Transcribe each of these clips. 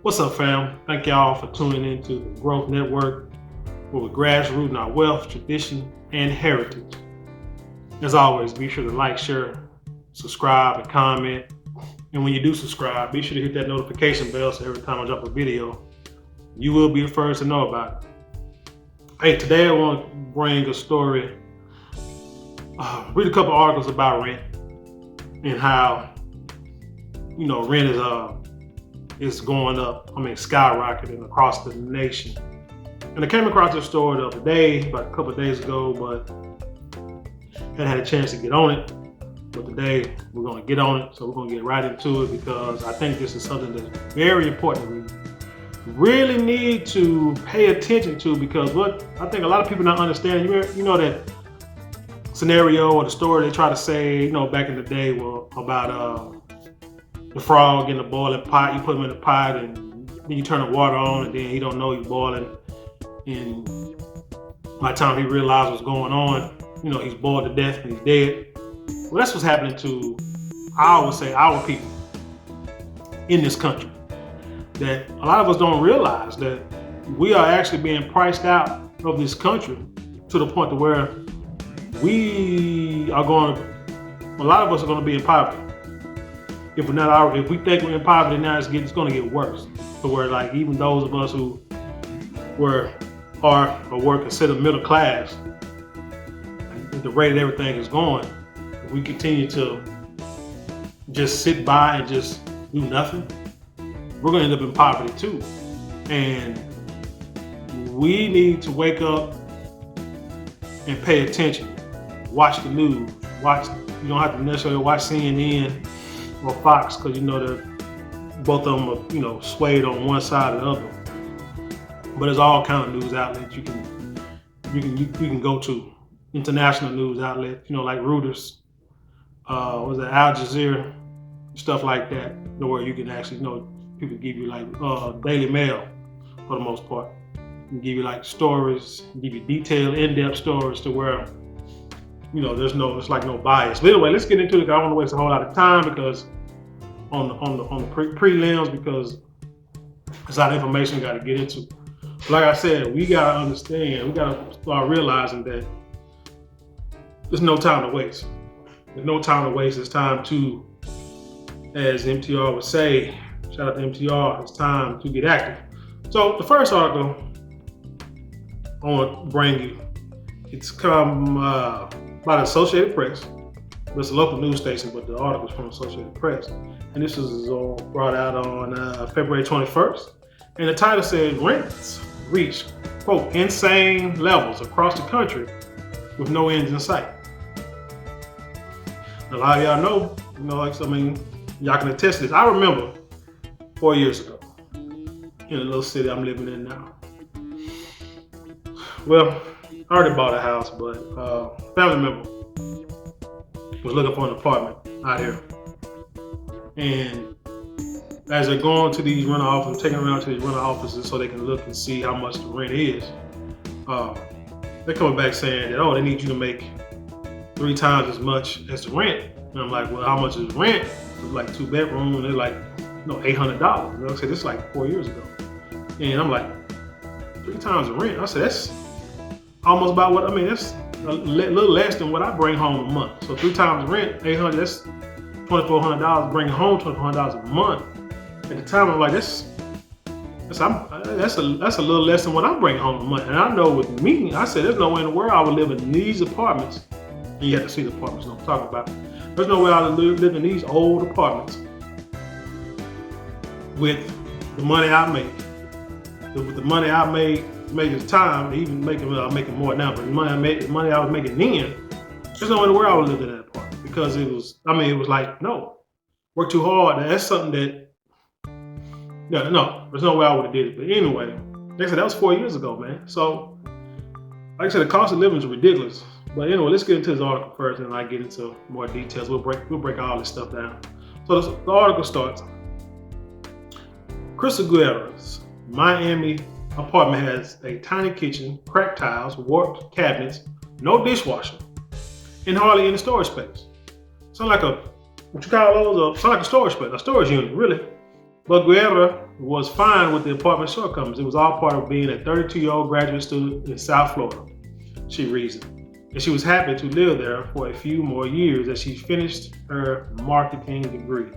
What's up, fam? Thank y'all for tuning into the Growth Network, where we're grassroots in our wealth, tradition, and heritage. As always, be sure to like, share, subscribe, and comment. And when you do subscribe, be sure to hit that notification bell so every time I drop a video, you will be the first to know about it. Hey, today I want to bring a story, read a couple articles about rent and how, rent is going up, skyrocketing across the nation. And I came across this story the other day, about a couple of days ago, but hadn't had a chance to get on it. But today we're going to get on it, so we're going to get right into it because I think this is something that's very important. We really need to pay attention to, because what I think a lot of people not understand, you know that scenario or the story they try to say, back in the day about the frog in the boiling pot. You put him in the pot and then you turn the water on and then he don't know he's boiling. And by the time he realized what's going on, he's boiled to death and he's dead. Well, that's what's happening to, I would say, our people in this country. That a lot of us don't realize that we are actually being priced out of this country to the point to where a lot of us are going to be in poverty. If we think we're in poverty now, it's going to get worse. To where, like, even those of us who were considered middle class, at the rate that everything is going, if we continue to just sit by and just do nothing, we're going to end up in poverty too. And we need to wake up and pay attention. Watch the news. You don't have to necessarily watch CNN or Fox, because that both of them are swayed on one side or the other. But there's all kind of news outlets you can go to. International news outlets, like Reuters, Al Jazeera, stuff like that, where you can actually people give you like Daily Mail for the most part. And give you like stories, give you detailed, in-depth stories to where it's like no bias. But anyway, let's get into it. I don't want to waste a whole lot of time because on the prelims, because there's a lot of information we got to get into. Like I said, we got to understand, we got to start realizing that there's no time to waste. There's no time to waste. It's time to, as MTR would say, shout out to MTR, it's time to get active. So the first article I want to bring you, it's come by the Associated Press. It's a local news station, but the article is from Associated Press. And this was brought out on February 21st. And the title says, rents reach, quote, insane levels across the country with no end in sight. A lot of y'all know, y'all can attest to this. I remember 4 years ago in a little city I'm living in now. Well, I already bought a house, but family member was looking for an apartment out here. And as they're going to these rental offices, taking around to these rental offices so they can look and see how much the rent is, they're coming back saying that, they need you to make 3 times as much as the rent. And I'm like, well, how much is rent? It's like 2 bedrooms, and they're like, $800. I said, this is like 4 years ago. And I'm like, 3 times the rent? I said, that's almost about that's a little less than what I bring home a month. So 3 times rent, $800, that's $2,400, bringing home $2,400 a month. At the time, I'm like, that's a little less than what I'm bringing home a month. And I know with me, I said, there's no way in the world I would live in these apartments. And you have to see the apartments I'm talking about. There's no way I would live in these old apartments with the money I make. With the money I made at the time, even making more now, but the money I was making then, there's no way in the world I would live in that apartment, because it was like, no, work too hard. That's something that, no, there's no way I would have did it. But anyway, like I said, that was 4 years ago, man. So, like I said, the cost of living is ridiculous. But anyway, let's get into this article first, and I get into more details. We'll break all this stuff down. So the article starts. Crystal Guerra's Miami apartment has a tiny kitchen, cracked tiles, warped cabinets, no dishwasher, and hardly any storage space. Sound like what you call those? Sound like a storage space, a storage unit, really. But Guerra was fine with the apartment shortcomings. It was all part of being a 32-year-old graduate student in South Florida, she reasoned. And she was happy to live there for a few more years as she finished her marketing degree.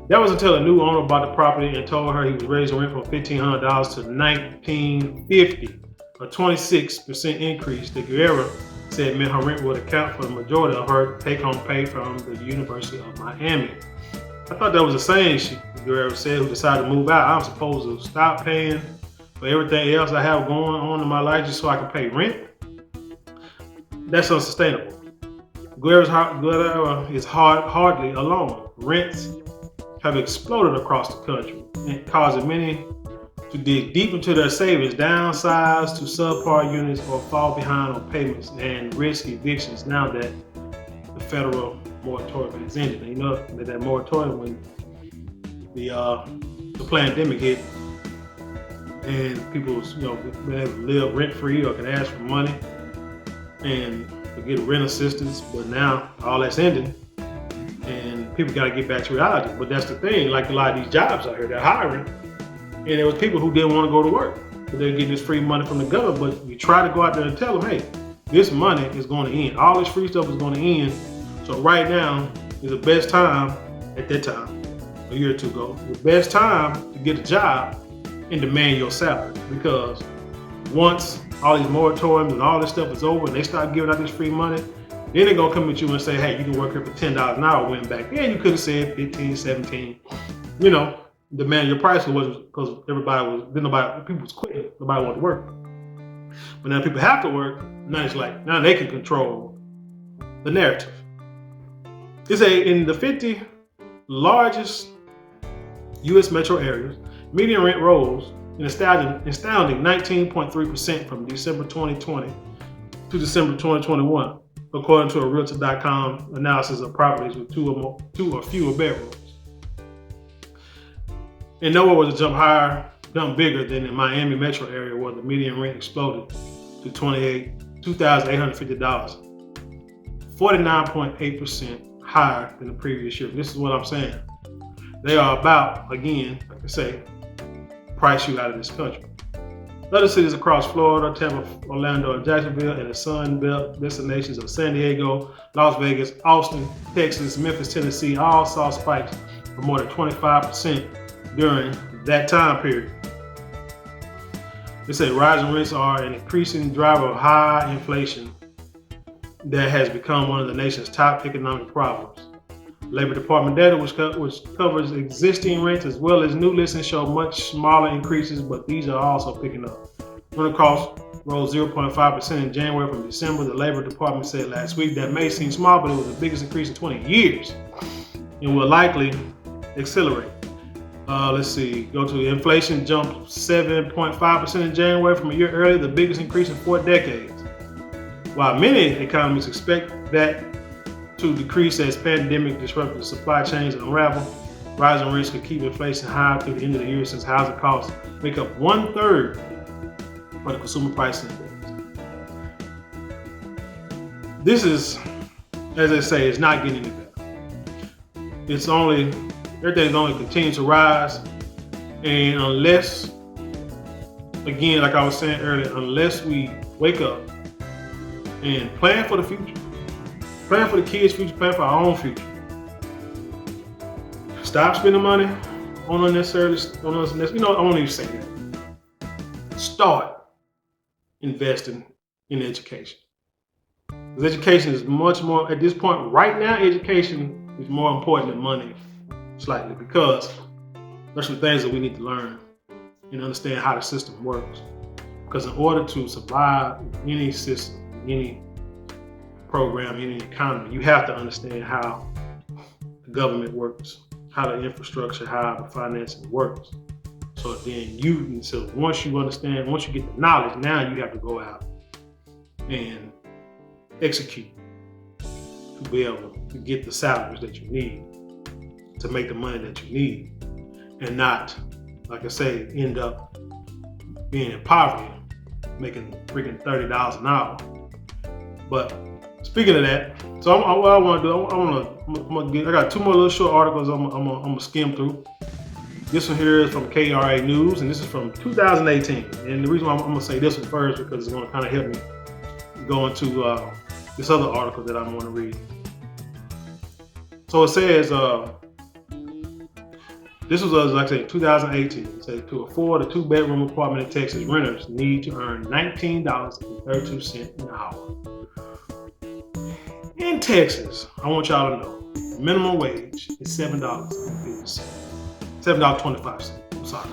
That was until a new owner bought the property and told her he was raising rent from $1,500 to $1,950, a 26% increase that Guerra said meant her rent would account for the majority of her take-home pay from the University of Miami. I thought that was a saying Guerra said, who decided to move out. I'm supposed to stop paying for everything else I have going on in my life just so I can pay rent? That's unsustainable. Guerra is hardly alone. Rents have exploded across the country, and causing many to dig deep into their savings, downsize to subpar units, or fall behind on payments and risk evictions now that the federal moratorium has ended. And you know that moratorium, when the pandemic hit and people was, been able to live rent free or can ask for money and get rent assistance, but now all that's ending and people got to get back to reality. But that's the thing, like a lot of these jobs out here, they're hiring, and there was people who didn't want to go to work, but they're getting this free money from the government. But you try to go out there and tell them, hey, this money is going to end. All this free stuff is going to end. So right now is the best time, at that time, a year or two ago, the best time to get a job and demand your salary. Because once all these moratoriums and all this stuff is over and they start giving out this free money, then they're gonna come at you and say, hey, you can work here for $10 an hour. When back then you could have said 15, 17, demand your price wasn't, because people was quitting, nobody wanted to work. But now people have to work, now they can control the narrative. In the 50 largest U.S. metro areas, median rent rose an astounding 19.3% from December 2020 to December 2021, according to a Realtor.com analysis of properties with two or fewer bedrooms. And nowhere was a jump bigger than in Miami metro area, where the median rent exploded to $2,850, 49.8% higher than the previous year. This is what I'm saying. They are about, again, like I say, price you out of this country. Other cities across Florida, Tampa, Orlando, and Jacksonville, and the Sun Belt destinations of San Diego, Las Vegas, Austin, Texas, Memphis, Tennessee, all saw spikes of more than 25% during that time period. They say rising rents are an increasing driver of high inflation that has become one of the nation's top economic problems. Labor Department data, which covers existing rents as well as new listings, show much smaller increases, but these are also picking up. Rental costs rose 0.5% in January from December. The Labor Department said last week that may seem small, but it was the biggest increase in 20 years and will likely accelerate. Let's see, go to inflation jumped 7.5% in January from a year earlier, the biggest increase in 4 decades. While many economists expect that to decrease as pandemic disrupted the supply chains and unravel, rising rents could keep inflation high through the end of the year, since housing costs make up 1/3 of the consumer price index. This is, as I say, it's not getting any better. Everything's only continuing to rise, and unless, again, like I was saying earlier, unless we wake up and plan for the future, plan for the kids' future, plan for our own future. Stop spending money on unnecessary, I won't even say that. Start investing in education. Because education is much more, at this point, right now, education is more important than money, slightly, because there's some things that we need to learn and understand how the system works. Because in order to survive any system, any program, any economy, you have to understand how the government works, how the infrastructure, how the financing works. So then once you understand, once you get the knowledge, now you have to go out and execute to be able to get the salaries that you need, to make the money that you need, and not, like I say, end up being in poverty, making freaking $30 an hour. But speaking of that, so what I want to do, I got 2 more little short articles I'm gonna skim through, This one here is from KRA News, and this is from 2018. And the reason why I'm going to say this one first because it's going to kind of help me go into this other article that I'm going to read. So it says, this was, like I said, 2018. It says, to afford a 2-bedroom apartment in Texas, renters need to earn $19.32 an hour. In Texas, I want y'all to know, minimum wage is $7.50. $7.25. I'm sorry.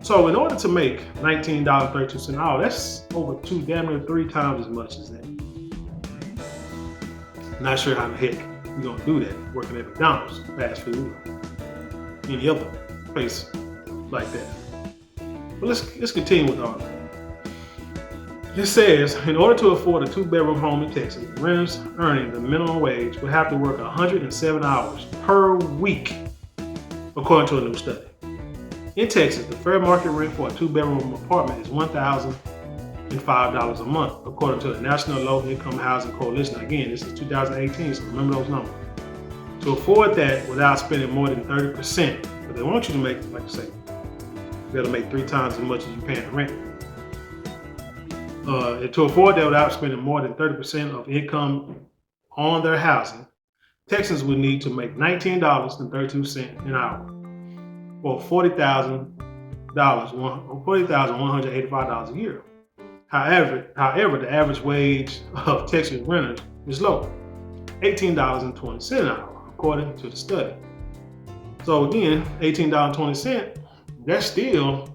So in order to make $19.32 an hour, that's over damn near 3 times as much as that. Not sure how the heck you're gonna do that working at McDonald's, fast food, or any other place like that. But let's continue with the article. It says, in order to afford a 2-bedroom home in Texas, renters earning the minimum wage will have to work 107 hours per week, according to a new study. In Texas, the fair market rent for a 2-bedroom apartment is $1,005 a month, according to the National Low Income Housing Coalition. Again, this is 2018, so remember those numbers. To afford that without spending more than 30%, but they want you to make, like I say, you gotta make 3 times as much as you pay in rent. To afford that without spending more than 30% of income on their housing, Texans would need to make $19.32 an hour, or $40,185 a year. However, the average wage of Texas renters is low, $18.20 an hour, according to the study. So again, $18.20, that's still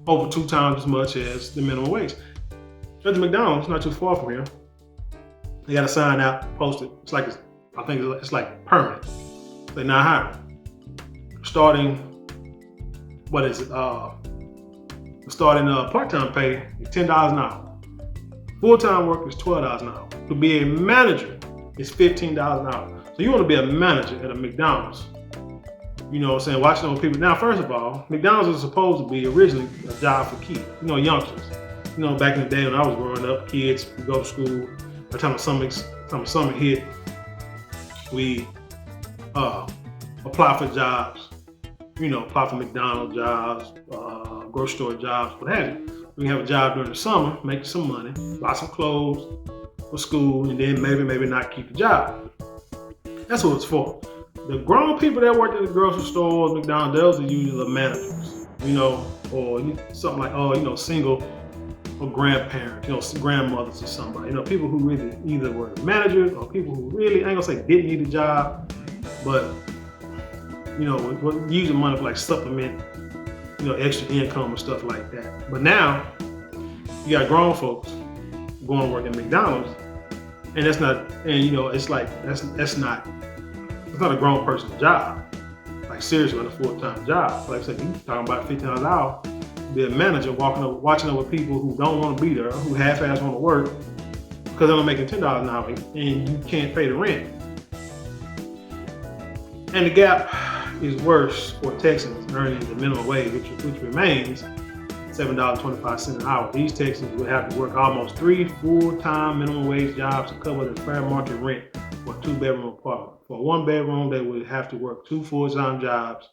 over 2 times as much as the minimum wage. At the McDonald's, not too far from here, they got a sign out posted. It's like, I think it's like permanent. They're not hiring. Starting, what is it? Starting part-time pay is $10 an hour. Full-time work is $12 an hour. To be a manager is $15 an hour. So you want to be a manager at a McDonald's. You know what I'm saying? Watching those people. Now, first of all, McDonald's was supposed to be originally a job for kids, youngsters. Back in the day when I was growing up, kids would go to school. By the time the summer hit, we apply for jobs. Apply for McDonald's jobs, grocery store jobs, what have you. We have a job during the summer, make some money, buy some clothes for school, and then maybe not keep the job. That's what it's for. The grown people that work at the grocery stores, McDonald's, those are usually the managers, or something like, single or grandparents, grandmothers or somebody, people who really either were managers or people who really, I ain't gonna say didn't need a job, but, using money for like supplement, extra income and stuff like that. But now, you got grown folks going to work at McDonald's, and that's not, it's like, it's not a grown person's job. Like seriously, on a full-time job. Like I said, you talking about $15 an hour, be a manager watching over people who don't want to be there, who half-ass want to work, because they're making $10 an hour, and you can't pay the rent. And the gap is worse for Texans earning the minimum wage, which remains $7.25 an hour. These Texans would have to work almost 3 full-time minimum wage jobs to cover the fair market rent for a 2-bedroom apartment. For a 1-bedroom, they would have to work 2 full-time jobs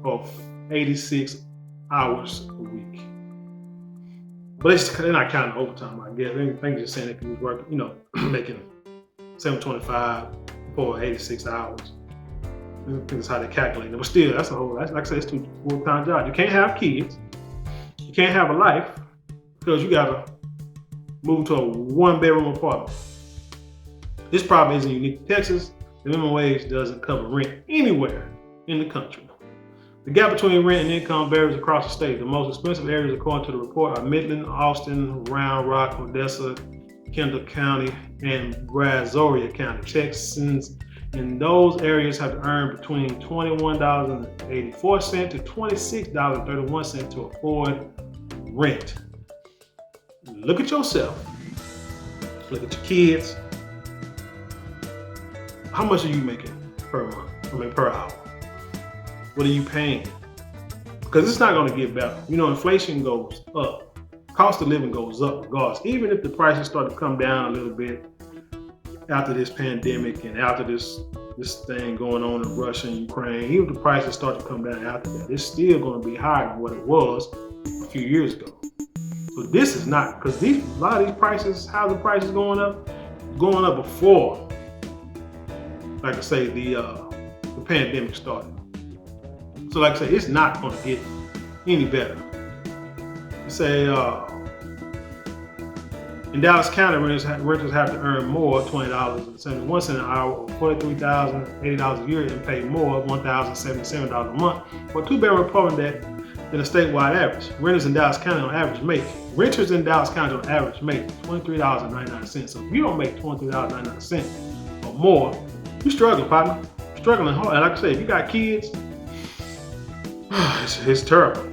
for 86 hours a week. But they're not counting overtime, I guess. They're just saying they can work, making $7.25 for 86 hours. I think that's how they calculate it. But still, that's like I said, it's 2 full-time jobs. You can't have kids. You can't have a life because you gotta move to a 1-bedroom apartment. This problem isn't unique to Texas. The minimum wage doesn't cover rent anywhere in the country. The gap between rent and income varies across the state. The most expensive areas, according to the report, are Midland, Austin, Round Rock, Odessa, Kendall County, and Brazoria County. Texans in those areas have to earn between $21.84 to $26.31 to afford rent. Look at yourself. Look at your kids. How much are you making per month? Per hour? What are you paying? Because it's not going to get better. Inflation goes up. Cost of living goes up regardless. Even if the prices start to come down a little bit, after this pandemic and after this thing going on in Russia and Ukraine, even if the prices start to come down after that, it's still going to be higher than what it was a few years ago. So this is not, because a lot of these prices, how the prices going up before, like I say, the pandemic started. So like I say, it's not going to get any better. Say in Dallas County, renters have to earn more, $20.71 an hour, or $43,080 a year, and pay more, $1,077 a month, for a two-bedroom apartment than a statewide average. Renters in Dallas County on average make $23.99. So if you don't make $23.99 or more, you're struggling, partner. You're struggling hard. And like I said, if you got kids, it's terrible.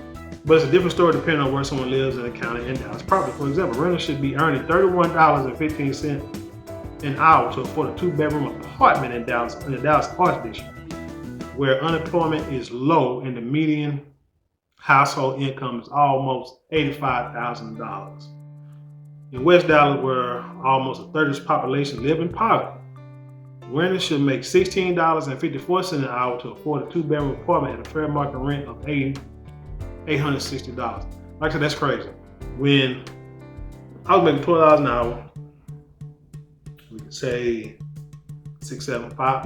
But it's a different story depending on where someone lives in the county in Dallas property. For example, renters should be earning $31.15 an hour to afford a two-bedroom apartment in the Dallas Arts District, where unemployment is low and the median household income is almost $85,000. In West Dallas, where almost a third of the population live in poverty, renters should make $16.54 an hour to afford a two-bedroom apartment at a fair market rent of $860. Like I said, that's crazy. When I was making $12 an hour, we could say 6, 7, 5,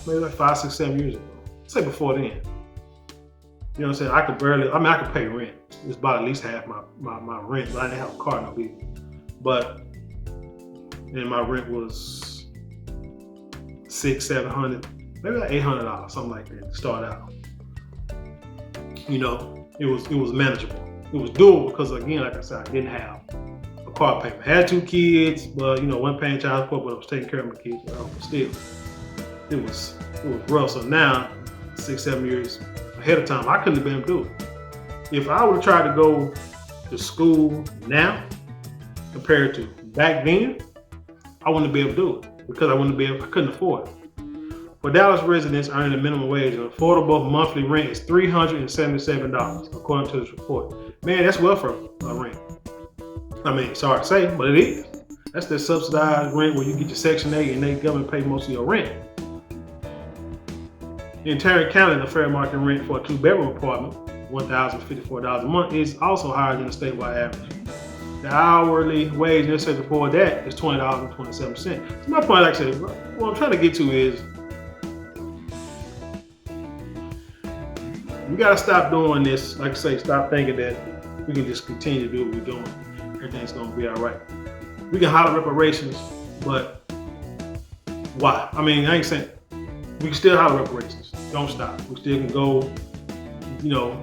maybe like 5, 6, 7 years ago. Say before then. You know what I'm saying? I could pay rent. It's about at least half my rent, but I didn't have a car no either. And my rent was $600, $700, maybe like $800, something like that to start out. You know, it was manageable. It was doable because, again, like I said, I didn't have a car payment. I had 2 kids, but wasn't paying child support, but I was taking care of my kids. But still, it was rough. So now, 6, 7 years ahead of time, I couldn't have been able to do it. If I would have tried to go to school now compared to back then, I wouldn't be able to do it because I couldn't afford it. For Dallas residents earning the minimum wage, an affordable monthly rent is $377, according to this report. Man, that's well for a rent. I mean, sorry to say, but it is. That's the subsidized rent where you get your Section 8 and the government pay most of your rent. In Tarrant County, the fair market rent for a two-bedroom apartment, $1,054 a month, is also higher than the statewide average. The hourly wage necessary for that is $20.27. So my point, like I said, what I'm trying to get to is, we gotta stop doing this. Like I say, stop thinking that we can just continue to do what we're doing. Everything's gonna be all right. We can holler reparations, but why? I mean, I ain't saying we can still holler reparations. Don't stop. We still can go,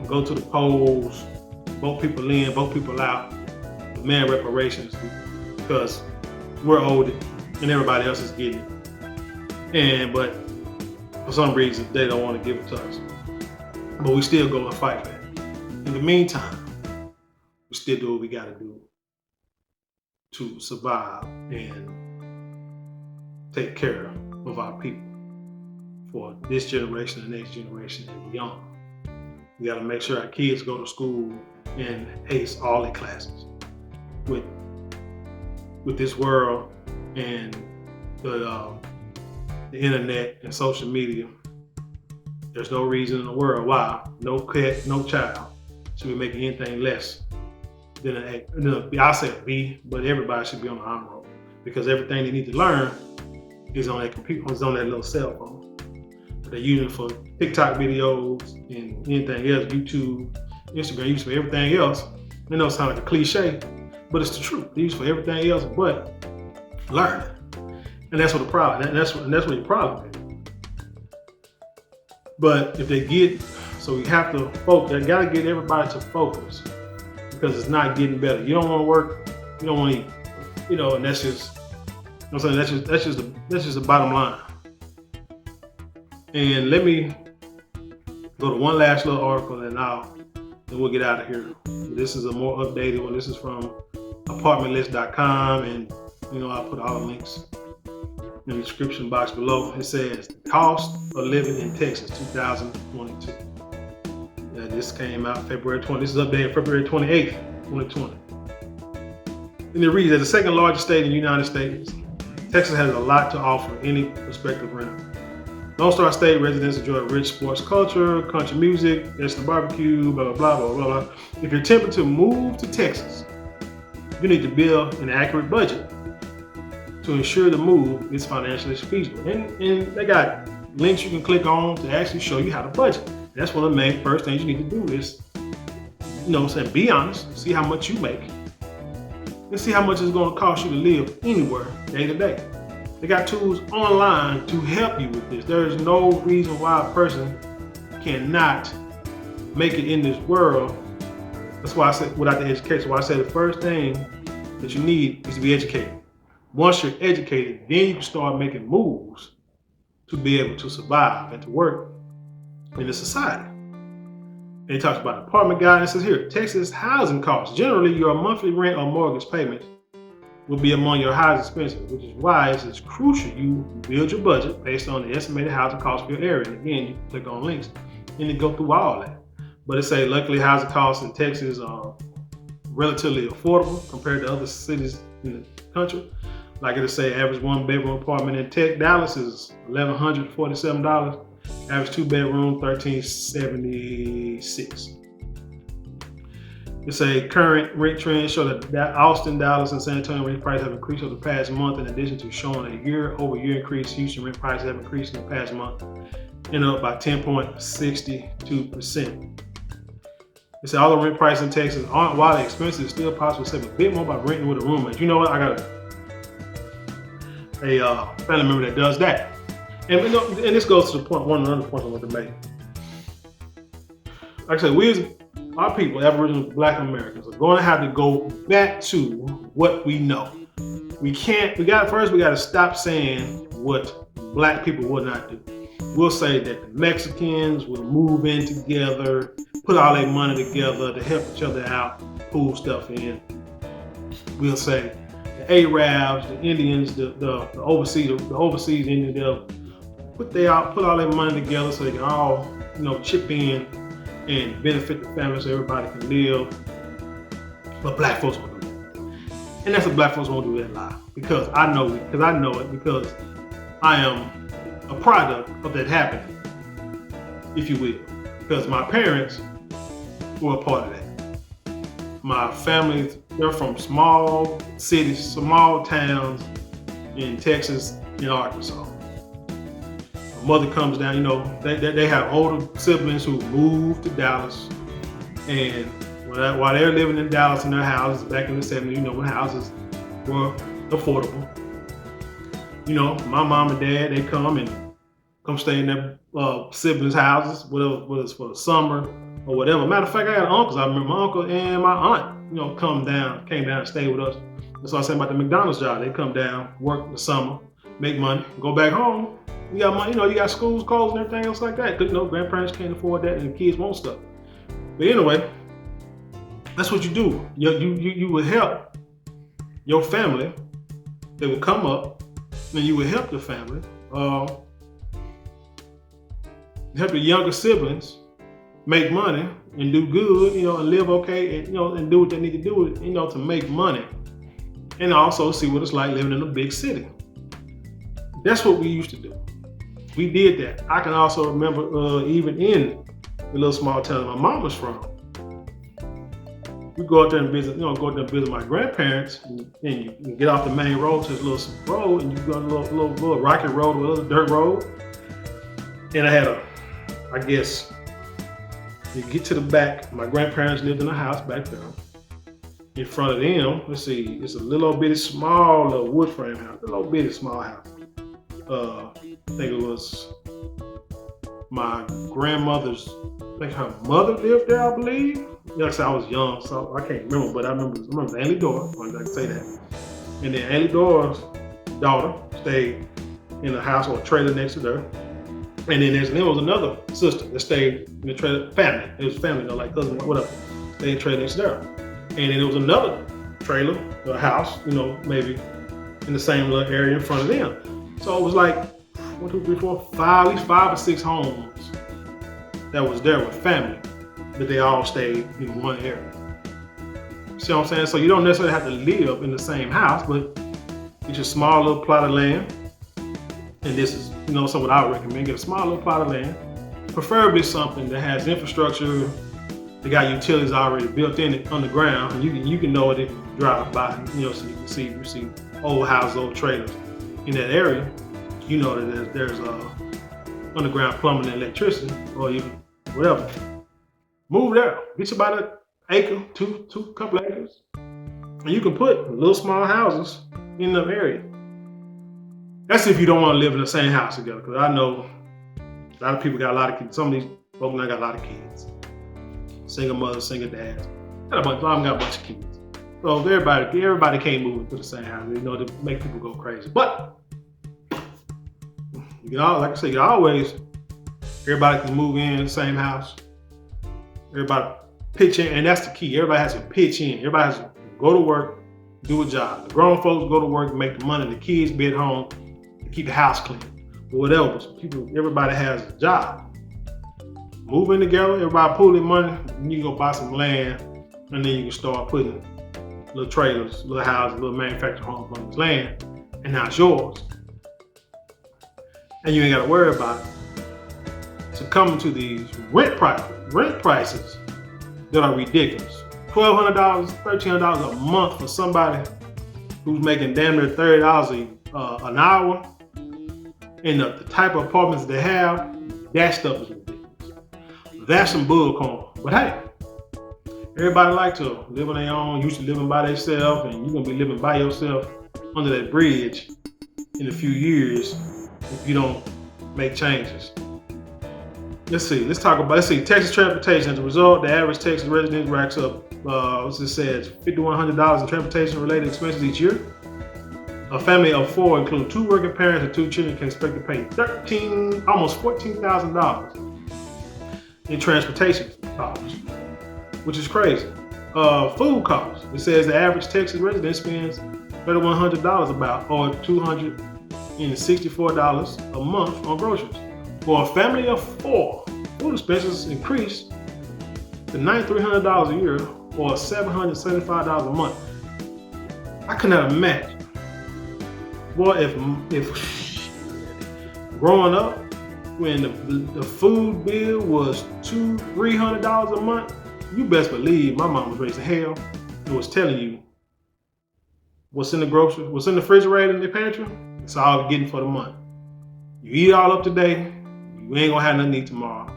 go to the polls, vote people in, vote people out, demand reparations because we're owed it and everybody else is getting it. But for some reason, they don't want to give it to us. But we still go and fight for it. In the meantime, we still do what we gotta do to survive and take care of our people for this generation, the next generation, and beyond. We gotta make sure our kids go to school and ace all their classes. With this world and the internet and social media, there's no reason in the world why no child should be making anything less than I say a B, but everybody should be on the honor roll because everything they need to learn is on that computer, is on that little cell phone. They're using it for TikTok videos and anything else, YouTube, Instagram, use for everything else. I know it sounds like a cliche, but it's the truth. They use it for everything else but learning. And that's what the problem, and that's what your problem is. But if they so we have to focus. I gotta get everybody to focus because it's not getting better. You don't want to work, you don't want to eat, and that's just, I'm saying that's just the bottom line. And let me go to one last little article and then we'll get out of here. This is a more updated one. This is from apartmentlist.com, and I'll put all the links in the description box below. It says the cost of living in Texas 2022. This came out February 20. This is updated February 28th, 2020. And it reads, as the second largest state in the United States, Texas has a lot to offer any prospective renter. Lone Star State residents enjoy rich sports culture, country music, instant barbecue, blah, blah, blah, blah, blah. If you're tempted to move to Texas, you need to build an accurate budget to ensure the move is financially feasible. And they got links you can click on to actually show you how to budget. That's one of the main first things you need to do is, be honest, see how much you make, and see how much it's going to cost you to live anywhere day to day. They got tools online to help you with this. There is no reason why a person cannot make it in this world. That's why I said without the education. Why I said the first thing that you need is to be educated. Once you're educated, then you can start making moves to be able to survive and to work in this society. And he talks about apartment guidance. It says here, Texas housing costs. Generally, your monthly rent or mortgage payment will be among your highest expenses, which is why it's crucial you build your budget based on the estimated housing costs for your area. And again, you can click on links and you go through all that. But it say luckily housing costs in Texas are relatively affordable compared to other cities in the country. Like it'll say average 1-bedroom apartment in Dallas is $1,147. Average 2-bedroom, $1,376. It's a current rent trend show that Austin, Dallas, and San Antonio rent prices have increased over the past month. In addition to showing a year-over-year increase, Houston rent prices have increased in the past month and up by 10.62%. It's all the rent prices in Texas aren't wildly expensive. It's still possible to save a bit more by renting with a roommate. You know what? I got a family member that does that. And this goes to the point, one of the other points I want to make. Like I said, our people, Aboriginal Black Americans, are going to have to go back to what we know. We got to stop saying what Black people will not do. We'll say that the Mexicans will move in together, put all their money together to help each other out, pull stuff in. We'll say the Arabs, the Indians, the overseas Indians, they'll put all their money together so they can all, chip in and benefit the family so everybody can live. But Black folks won't do that. And that's what Black folks won't do that lie. Because I know it, because I am a product of that happening, if you will. Because my parents were a part of that. My family, they're from small cities, small towns in Texas and Arkansas. Mother comes down, they have older siblings who moved to Dallas, and while they're living in Dallas in their houses back in the 70s, when houses were affordable, my mom and dad, they come stay in their siblings' houses, whether it's for the summer or whatever. Matter of fact, I got uncles. I remember my uncle and my aunt, came down and stayed with us. That's what I said about the McDonald's job. They come down, work the summer, make money, go back home. You got money, you got schools closed and everything else like that. Grandparents can't afford that and the kids want stuff. But anyway, that's what you do. You will help your family. They will come up and you will help the family. Help the younger siblings make money and do good, and live okay and, and do what they need to do, to make money. And also see what it's like living in a big city. That's what we used to do. We did that. I can also remember even in the little small town my mom was from. We go out there and visit, my grandparents, and you get off the main road to this little road, and you go on a little rocky road, a little dirt road. And I had you get to the back. My grandparents lived in a house back there. In front of them, let's see, it's a little bitty small little wood frame house, a little bitty small house. I think it was my grandmother's, her mother lived there, I believe. Yes, I was young, so I can't remember, but I remember Annie Dora, I can say that. And then Annie Dora's daughter stayed in a house or a trailer next to her. And then there was another sister that stayed in the trailer, family. It was family, like cousin, whatever. Stayed in the trailer next to her. And then there was another trailer, or a house, maybe in the same little area in front of them. So it was like 1, 2, 3, 4, 5, at least 5 or 6 homes that was there with family, but they all stayed in one area. See what I'm saying? So you don't necessarily have to live in the same house, but you Get your small little plot of land. And this is, something what I would recommend. Get a small little plot of land. Preferably something that has infrastructure. They got utilities already built in it on the ground. And you can know it if you drive by, so you can see old houses, old trailers in that area. You know that there's underground plumbing and electricity, or even whatever. Move there. Get you about an acre, two couple acres. And you can put little small houses in the area. That's if you don't want to live in the same house together. Because I know a lot of people got a lot of kids. Some of these folks now got a lot of kids. Single mothers, single dads. A lot of them got a bunch of kids. So everybody can't move into the same house. To make people go crazy. But you can always, everybody can move in the same house. Everybody pitch in, and that's the key. Everybody has to pitch in. Everybody has to go to work, do a job. The grown folks go to work, make the money. The kids be at home to keep the house clean. But whatever, everybody has a job. Move in together, everybody pool their money, and you can go buy some land, and then you can start putting little trailers, little houses, little manufactured homes on this land, and now it's yours. And you ain't gotta worry about succumbing to these rent prices that are ridiculous. $1,200, $1,300 a month for somebody who's making damn near $30 an hour, and the type of apartments they have, that stuff is ridiculous. That's some bullcorn. But hey, everybody like to live on their own, used to living by themselves, and you're gonna be living by yourself under that bridge in a few years if you don't make changes. Let's see, Texas transportation. As a result, the average Texas resident racks up, $5,100 in transportation related expenses each year. A family of 4, including 2 working parents and 2 children, can expect to pay almost $14,000 in transportation costs, which is crazy. Food costs. It says the average Texas resident spends $3,100 or $264 a month on groceries. For a family of 4, food expenses increase to $9,300 a year or $775 a month. I could not imagine. Boy, if growing up, when the food bill was $200-300 a month, you best believe my mom was raising hell and was telling you what's in the grocery, what's in the refrigerator in the pantry, it's all you're getting for the month. You eat all up today, you ain't gonna have nothing to eat tomorrow.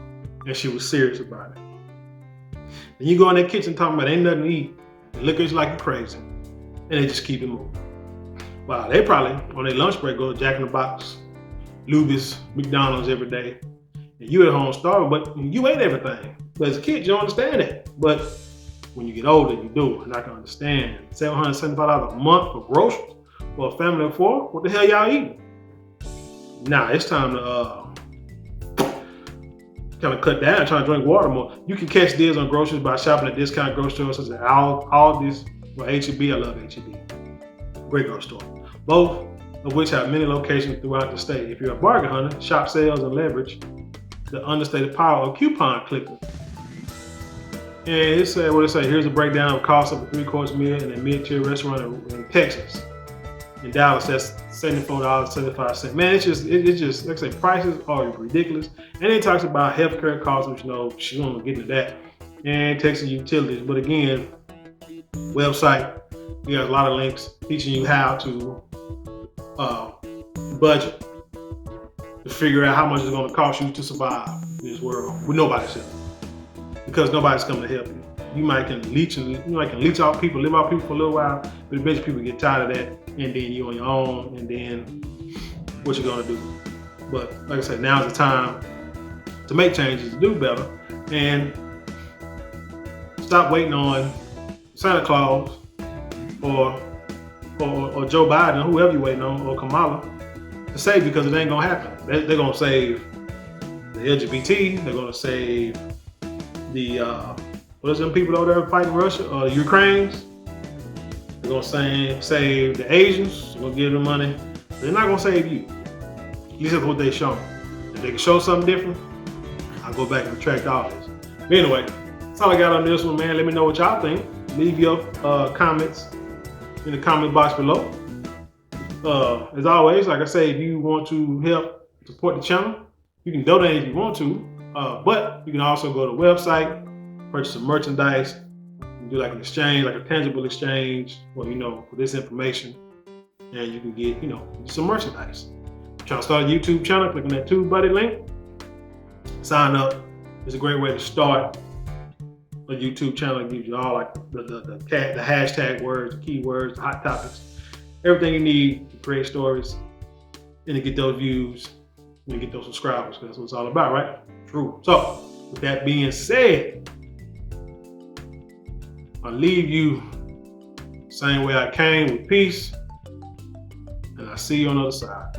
And she was serious about it. And you go in that kitchen talking about ain't nothing to eat, and look at you like you're crazy, and they just keep it moving. Wow, they probably on their lunch break go to Jack in the Box, Luby's, McDonald's every day, and you at home starving, but you ate everything. But as a kid, you don't understand that. But when you get older, you do, and I can understand. $775 a month for groceries for a family of 4. What the hell y'all eating? Nah, it's time to kind of cut down, trying to drink water more. You can catch deals on groceries by shopping at discount grocery stores such as Aldi's or H-E-B. I love H-E-B. Great grocery store. Both of which have many locations throughout the state. If you're a bargain hunter, shop sales and leverage the understated power of coupon clipping. And it said, here's a breakdown of cost of a 3-course meal in a mid-tier restaurant in Texas. In Dallas, that's $74.75. Man, it's just, like I say, prices are ridiculous. And it talks about healthcare costs, which she's gonna get into that, and Texas utilities. But again, website, we have a lot of links teaching you how to budget, to figure out how much it's gonna cost you to survive in this world with nobody's help. Because nobody's coming to help you. You might can leech off people, live off people for a little while, but eventually people get tired of that, and then you're on your own, and then what you gonna do? But like I said, now's the time to make changes, to do better, and stop waiting on Santa Claus or Joe Biden, or whoever you're waiting on, or Kamala, to save, because it ain't gonna happen. They're gonna save the LGBT, they're gonna save the what is them people over there fighting Russia, Ukrainians. They're gonna save the Asians, they're gonna give them money. They're not gonna save you. At least that's what they show. If they can show something different, I'll go back and retract all this. But anyway, that's all I got on this one, man. Let me know what y'all think. Leave your comments in the comment box below. As always, like I say, if you want to help support the channel, you can donate if you want to, but you can also go to the website, purchase some merchandise, do like an exchange, like a tangible exchange, or for this information, and you can get some merchandise. Trying to start a YouTube channel, click on that TubeBuddy link, sign up. It's a great way to start a YouTube channel. It gives you all like the hashtag words, the keywords, the hot topics, everything you need to create stories and to get those views and to get those subscribers, because that's what it's all about, right? True. So with that being said, I'll leave you the same way I came, with peace, and I'll see you on the other side.